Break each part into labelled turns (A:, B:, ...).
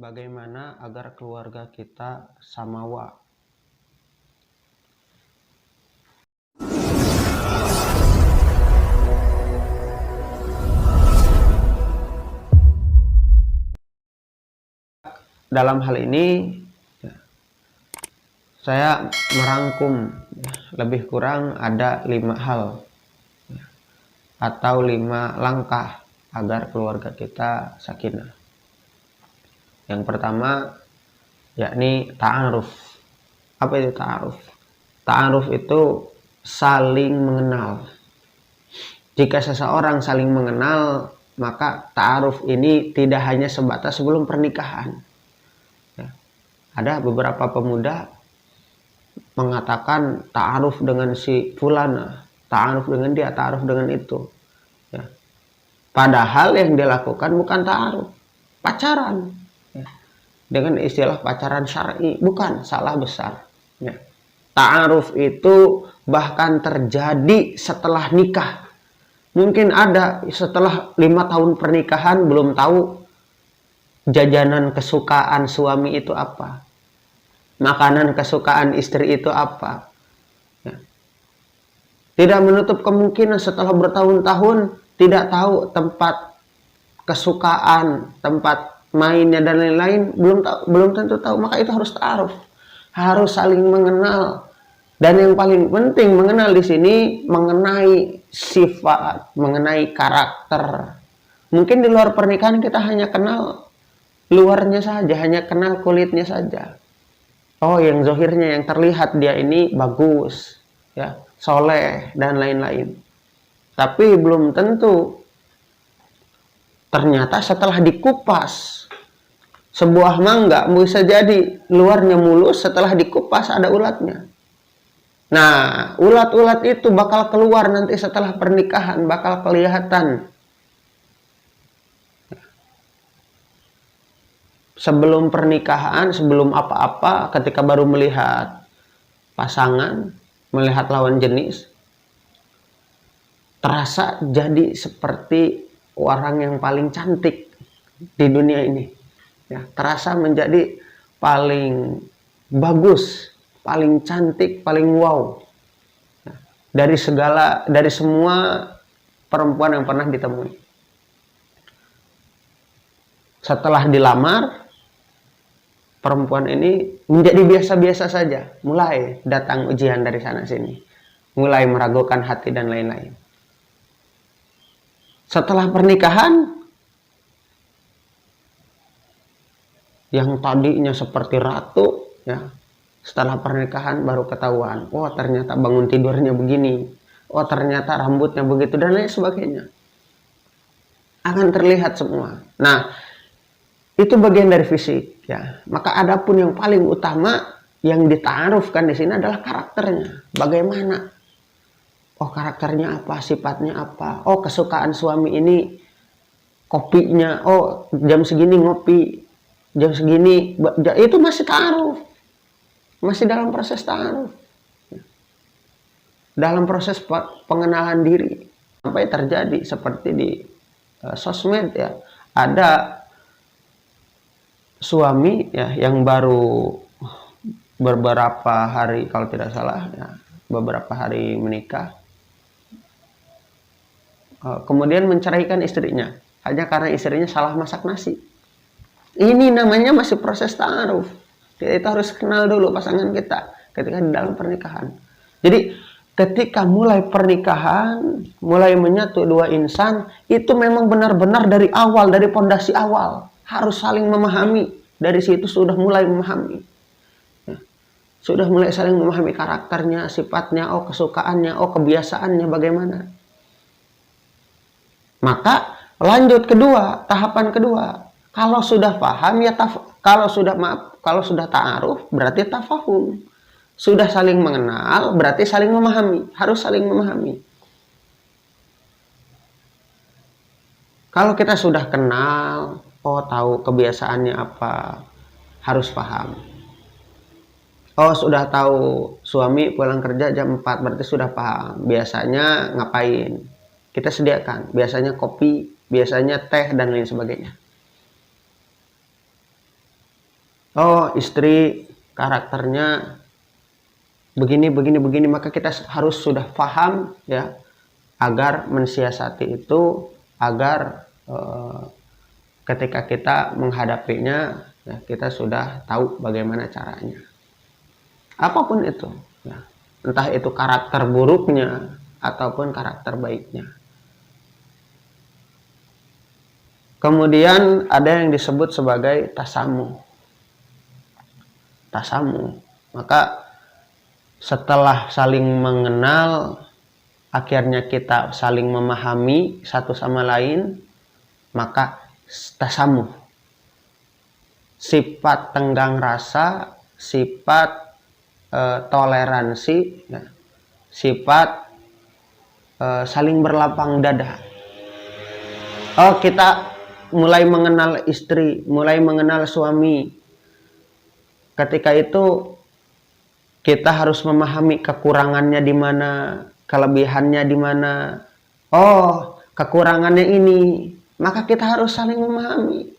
A: Bagaimana agar keluarga kita samawa? Dalam hal ini saya merangkum lebih kurang ada 5 hal atau 5 langkah agar keluarga kita sakinah. Yang pertama yakni ta'aruf. Apa itu ta'aruf? Ta'aruf itu saling mengenal. Jika seseorang saling mengenal, maka ta'aruf ini tidak hanya sebatas sebelum pernikahan. Ada beberapa pemuda mengatakan ta'aruf dengan si fulana, ta'aruf dengan dia, ta'aruf dengan itu. Padahal yang dilakukan bukan ta'aruf, pacaran. Dengan istilah pacaran syar'i, bukan, salah besar. Ta'aruf itu bahkan terjadi setelah nikah. Mungkin ada setelah 5 tahun pernikahan belum tahu jajanan kesukaan suami itu apa, makanan kesukaan istri itu apa. Tidak menutup kemungkinan setelah bertahun-tahun tidak tahu tempat kesukaan, tempat mainnya dan lain-lain, belum tentu tahu. Maka itu harus ta'aruf, harus saling mengenal. Dan yang paling penting mengenal di sini mengenai sifat, mengenai karakter. Mungkin di luar pernikahan kita hanya kenal luarnya saja, hanya kenal kulitnya saja. Oh, yang zohirnya, yang terlihat dia ini bagus, ya, soleh dan lain-lain. Tapi belum tentu ternyata setelah dikupas, sebuah mangga bisa jadi luarnya mulus, setelah dikupas ada ulatnya. Nah, ulat-ulat itu bakal keluar nanti setelah pernikahan, bakal kelihatan. Sebelum pernikahan, sebelum apa-apa, ketika baru melihat pasangan, melihat lawan jenis, terasa jadi seperti orang yang paling cantik di dunia ini. Ya, terasa menjadi paling bagus, paling cantik, paling wow. Dari semua perempuan yang pernah ditemui. Setelah dilamar, perempuan ini menjadi biasa-biasa saja, mulai datang ujian dari sana sini, mulai meragukan hati dan lain-lain. Setelah pernikahan, yang tadinya seperti ratu, ya, setelah pernikahan baru ketahuan, oh ternyata bangun tidurnya begini, oh ternyata rambutnya begitu dan lain sebagainya. Akan terlihat semua. Nah, itu bagian dari fisik, ya. Maka adapun yang paling utama yang ditaarufkan di sini adalah karakternya. Bagaimana? Oh, karakternya apa? Sifatnya apa? Oh, kesukaan suami ini kopinya. Oh, jam segini ngopi, jam segini, itu masih taaruf. Masih dalam proses taaruf. Dalam proses pengenalan diri. Sampai terjadi seperti di sosmed, ya. Ada suami, ya, yang baru beberapa hari, kalau tidak salah, ya, beberapa hari menikah, kemudian menceraikan istrinya hanya karena istrinya salah masak nasi. Ini namanya masih proses ta'aruf. Kita harus kenal dulu pasangan kita ketika di dalam pernikahan. Jadi ketika mulai pernikahan, mulai menyatu dua insan, itu memang benar-benar dari awal, dari pondasi awal harus saling memahami. Dari situ sudah mulai memahami, ya. Sudah mulai saling memahami karakternya, sifatnya, oh kesukaannya, oh kebiasaannya bagaimana. Maka lanjut kedua, tahapan kedua. Kalau sudah paham, ya kalau sudah ta'aruf berarti tafahum. Sudah saling mengenal berarti saling memahami, harus saling memahami. Kalau kita sudah kenal, oh tahu kebiasaannya apa, harus paham. Oh, sudah tahu suami pulang kerja jam 4, berarti sudah paham biasanya ngapain. Kita sediakan, biasanya kopi, biasanya teh dan lain sebagainya. oh istri karakternya begini, maka kita harus sudah paham ya, agar mensiasati itu, agar ketika kita menghadapinya ya, kita sudah tahu bagaimana caranya. Apapun itu ya, entah itu karakter buruknya ataupun karakter baiknya. Kemudian ada yang disebut sebagai tasamu. Maka setelah saling mengenal, akhirnya kita saling memahami satu sama lain, maka tasamu. Sifat tenggang rasa, sifat toleransi, ya, sifat saling berlapang dada. Oh, kita mulai mengenal istri, mulai mengenal suami. Ketika itu kita harus memahami kekurangannya di mana, kelebihannya di mana. Oh, kekurangannya ini, maka kita harus saling memahami.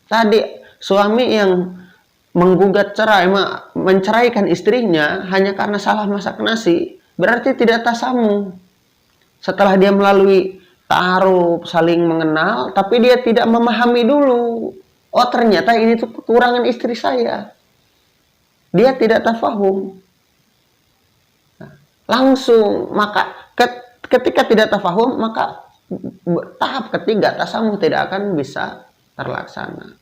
A: Tadi suami yang menggugat cerai, menceraikan istrinya hanya karena salah masak nasi, berarti tidak tasamu. Setelah dia melalui ta'aruf, saling mengenal, tapi dia tidak memahami dulu. Oh, ternyata ini tuh kekurangan istri saya. Dia tidak tafahum. Nah, langsung, maka ketika tidak tafahum, maka tahap ketiga tasamuh tidak akan bisa terlaksana.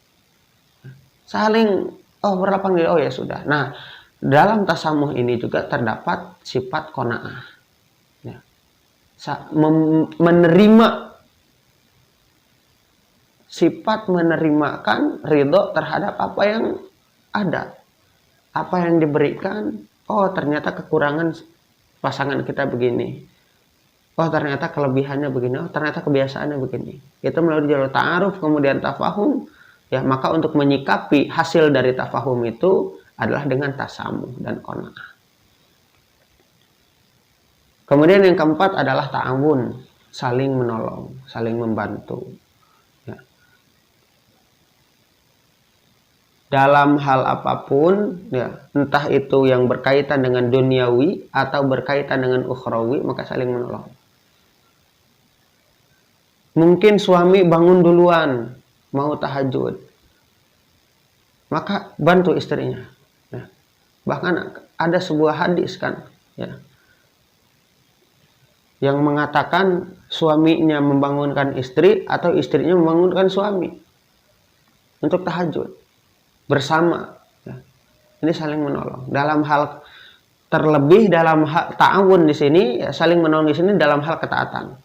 A: Saling, oh berlapang dada, oh ya sudah. Nah, dalam tasamuh ini juga terdapat sifat qanaah. Menerima, sifat menerimakan, ridho terhadap apa yang ada, apa yang diberikan. Oh ternyata kekurangan pasangan kita begini, oh ternyata kelebihannya begini, oh ternyata kebiasaannya begini. Itu melalui jalur ta'aruf, kemudian tafahum ya. Maka untuk menyikapi hasil dari tafahum itu adalah dengan tasamuh dan qanaah. Kemudian yang keempat adalah ta'awun, saling menolong, saling membantu. Ya. Dalam hal apapun, ya, entah itu yang berkaitan dengan duniawi atau berkaitan dengan ukhrawi, maka saling menolong. Mungkin suami bangun duluan, mau tahajud, maka bantu istrinya. Ya. Bahkan ada sebuah hadis kan, ya, yang mengatakan suaminya membangunkan istri atau istrinya membangunkan suami untuk tahajud bersama. Ya. Ini saling menolong. Dalam hal terlebih dalam hal ta'awun di sini, ya, saling menolong di sini dalam hal ketaatan.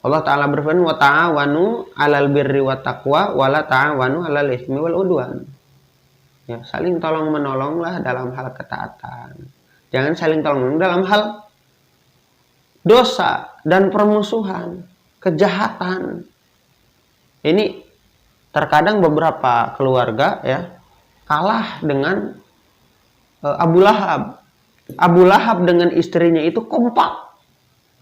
A: Allah Ta'ala berfirman, wa ta'awanu 'alal birri wat taqwa wa la ta'awanu 'alal itsmi wal udwan. Ya, saling tolong menolonglah dalam hal ketaatan. Jangan saling tolong dalam hal dosa dan permusuhan, kejahatan. Ini terkadang beberapa keluarga ya kalah dengan Abu Lahab. Abu Lahab dengan istrinya itu kompak.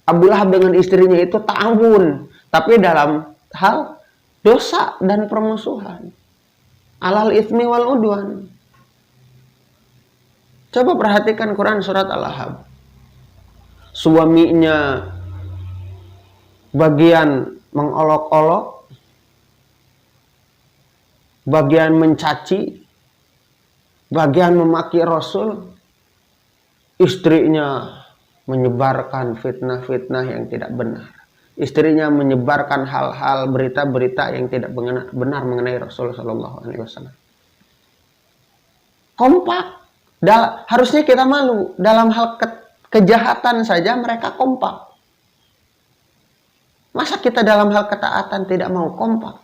A: Abu Lahab dengan istrinya itu ta'awun, tapi dalam hal dosa dan permusuhan. Alal itsmi wal udwan. Coba perhatikan Quran surat Al-Ahzab. Suaminya bagian mengolok-olok, bagian mencaci, bagian memaki Rasul, istrinya menyebarkan fitnah-fitnah yang tidak benar. Istrinya menyebarkan hal-hal, berita-berita yang tidak benar mengenai Rasulullah SAW. Kompak. Harusnya kita malu. Dalam hal kejahatan saja mereka kompak. Masa kita dalam hal ketaatan tidak mau kompak?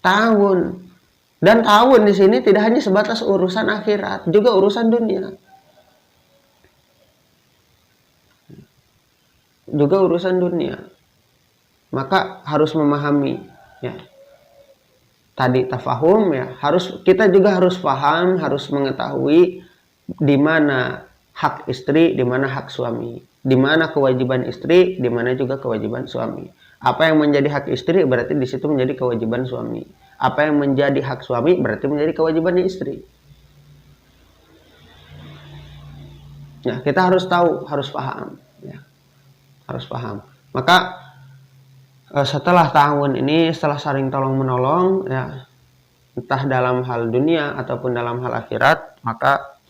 A: Ta'awun. Dan ta'awun di sini tidak hanya sebatas urusan akhirat, juga urusan dunia. Juga urusan dunia. Maka harus memahami ya. Tadi tafahum ya, kita juga harus paham, harus mengetahui di mana hak istri, di mana hak suami, di mana kewajiban istri, di mana juga kewajiban suami. Apa yang menjadi hak istri berarti di situ menjadi kewajiban suami. Apa yang menjadi hak suami berarti menjadi kewajibannya istri. Ya, kita harus tahu, harus paham. Ya, harus paham. Maka setelah tahun ini, setelah saling tolong menolong, ya, entah dalam hal dunia ataupun dalam hal akhirat, maka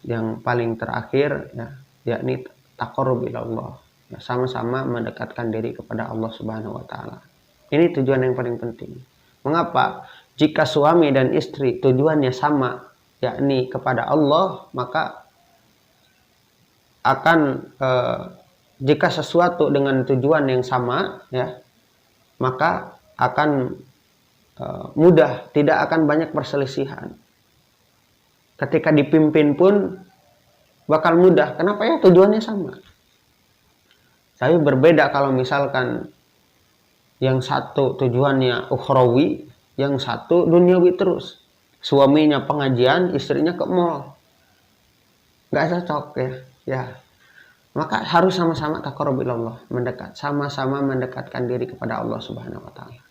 A: yang paling terakhir, ya, yakni taqarrub ilallah. Ya, sama-sama mendekatkan diri kepada Allah Subhanahu wa taala. Ini tujuan yang paling penting. Mengapa? Jika suami dan istri tujuannya sama, yakni kepada Allah, maka akan jika sesuatu dengan tujuan yang sama, ya, maka akan mudah, tidak akan banyak perselisihan. Ketika dipimpin pun bakal mudah. Kenapa? Ya tujuannya sama. Tapi berbeda kalau misalkan yang satu tujuannya ukhrawi, yang satu duniawi terus. Suaminya pengajian, istrinya ke mall. Nggak cocok, ya. Ya. Maka harus sama-sama taqarrub ilallah, mendekat, sama-sama mendekatkan diri kepada Allah Subhanahu wa taala.